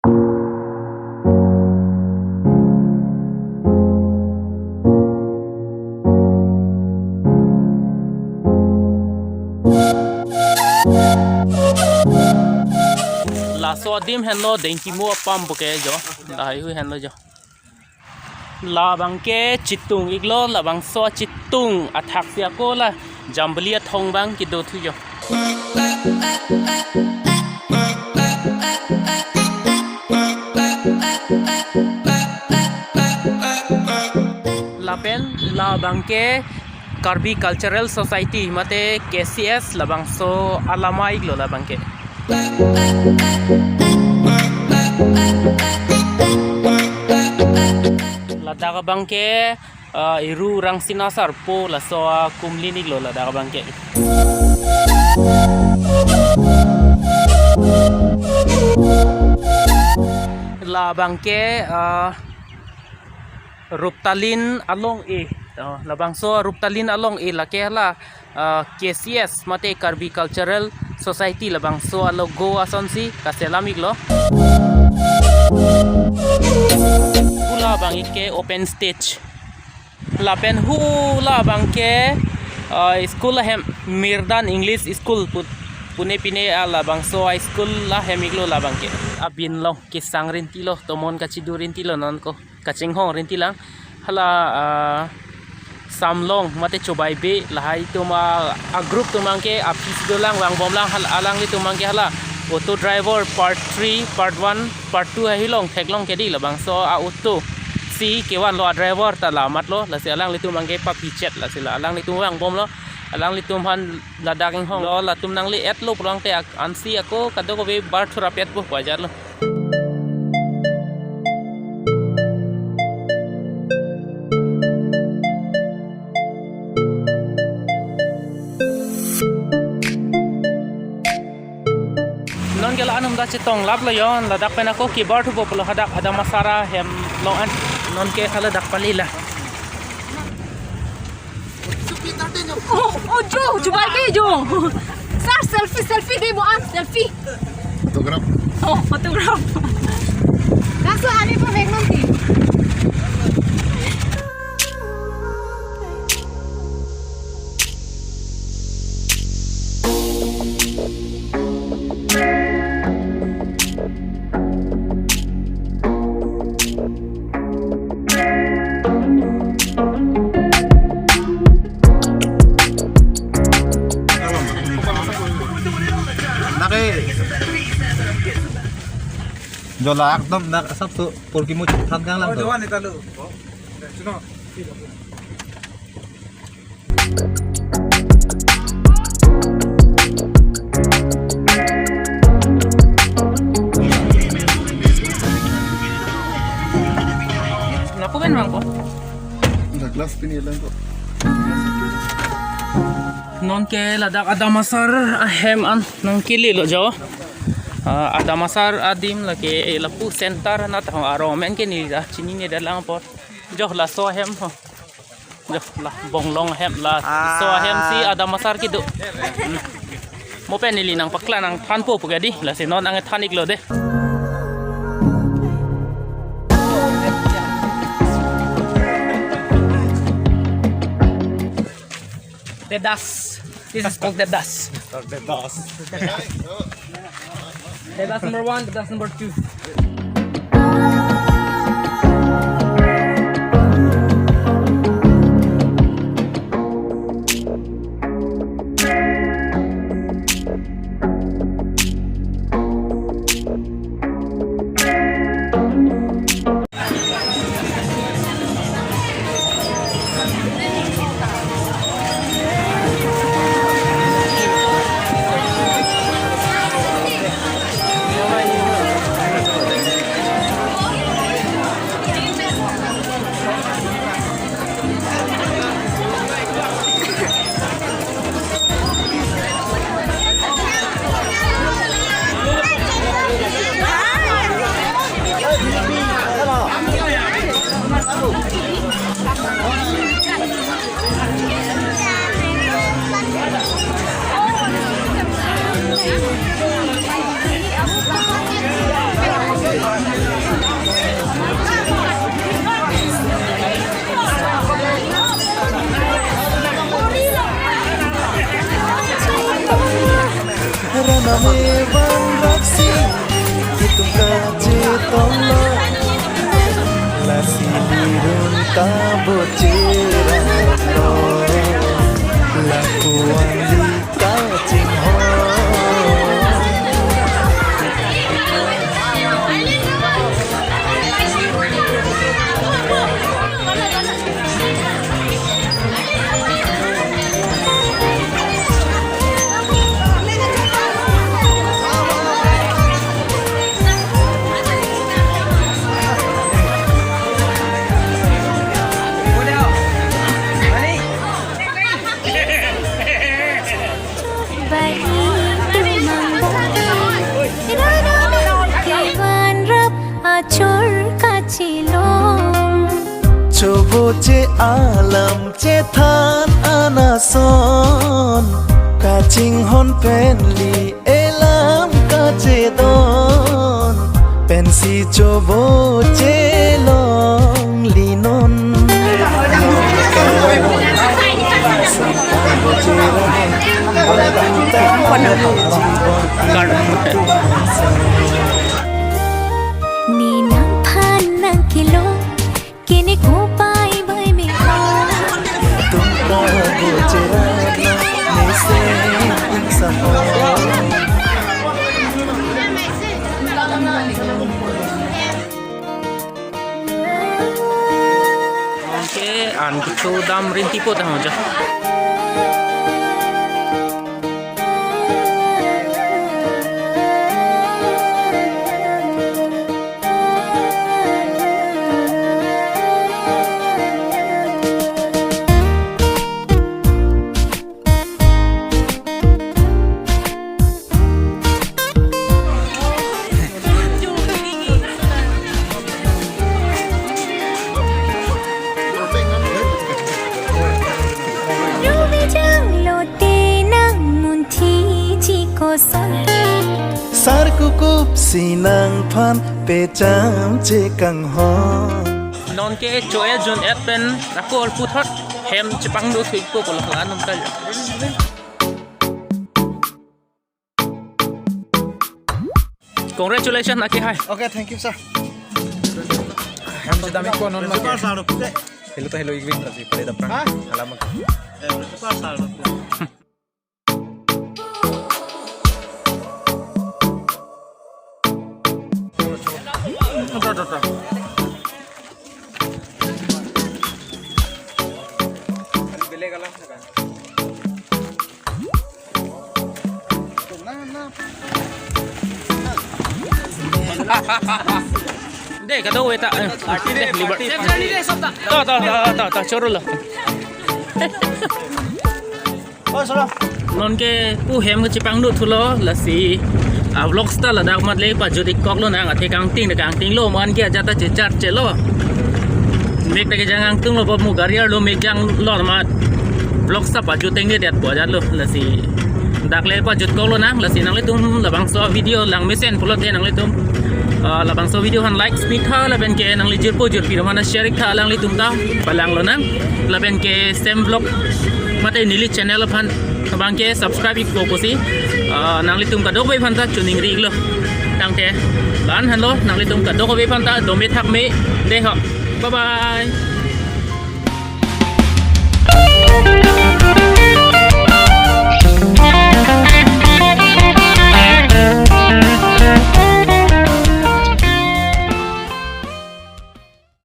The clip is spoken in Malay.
La so dim hen lo deng ki mo pam bu ke jo dai hu hen lo jo la bang ke chitung iglo la bang so chitung athak sia ko la jamblia thong bang ki do thu jo la pen la bang ke Karbi Cultural Society mate KCS la bang so alama iglo la bang ke Ladaga bangke iru rang sinasar po la so kumlinig lo ladaga bangke la bangke Ruptalin along e la bangso Ruptalin along e la ke la KCS mate Karbi Cultural Society la bangso alo go asonsi kaselamig lo hula bangi ke open stage la pen hula bangke school hem Mirdan English School pune pine la bangso high school la hemiglo la bangke abin lo kisang rin tilo tomon kachidurin tilo non ko kaching hong rin tilang hala samlong mate cobai be lahai tuma a group tumangke apis dolang wang bom lang hal alang li tumangke hala auto driver part 3 part 1 part 2 hai long theklong ke di labang so a auto si kewan lo driver ta lamat lo la se alang li tumangke pa pichet la sila alang li tumang bom lo alang li tumhan ladak ing hong lo la tumnang li et lo prong te ansi ako kado ko be bar thura pet bo wajar lo non gela anum da chitong lab lo yon la dak pena ko keyboard hu polo hadak ada masara hem long an non ke khala dak palila oh jo coba ke jo sar selfie deh buan selfie Fotograf. oh fotograf langsung ani pa meg nanti जो लाख दम ना सब तो पोरकी मुझ थान कहाँ लग जवान निकालो सुनो napo ben bang ko ना क्लास पे नहीं लगा non ke ladak ada masar hem an nang kili lo jo ada masar adim lake lapu center na ta aro men ke ni da chini ne dalang pot jo la so hem ho jo la bonglong hem la so hem si ada masar ki do mo pen ni nang pakla nang than po pugadi la se non ang thanik lo de the das this is called the das the das number 1 the das number 2 Hãy subscribe cho kênh Ghiền Mì Gõ để không bỏ lỡ mewan raksi hitung kaje tolong lasi dirun tabo cerano lakuan di kacing ho Coba ce alam ce than anason kacing hon penli elam kace don pensi coba ce long linon Ninang phan nang kilo kini ku pai bai mi ko tumpa bocerana nese insan Oke, an gitu dam rinti po tah aja. Sar kukup sinang pan pecam cekang hon Non ke choe jon pen aku ol puthot hem chipang do thik po ko la nom ta. Congratulations Aki hai. Okay, thank you, sir. Ham sudah mikon non mak. Hello to hello igwin lagi pada depan. Halaman. Deh, kata gue tak. Deh, libat. Tak, coro lah. Oh, salah. Non ke pu hem ke Jepang du tu lo la si vlog star la dak mat le pa jodi kok lo na ngat kang ting lo man ke jata che char che lo mek ta ke jangang tung lo mu gariar lo mek jang lo mat vlog star pa joteng de det po jat lo la si dak le pa jot kok lo na la si nang le tum la bang so video lang mesen pulo te nang le tum la bang so video han like speed tha la ben ke nang le jir po jir pi mana share tha lang le tum ta palang lo na la ben ke sem vlog mate nili channel phan bang ke subscribe ik ko si nang li tum ka dok be phan ta chuning ri lo tang te ban han lo nang li tum ka dok be phan ta do me thak me de ho bye bye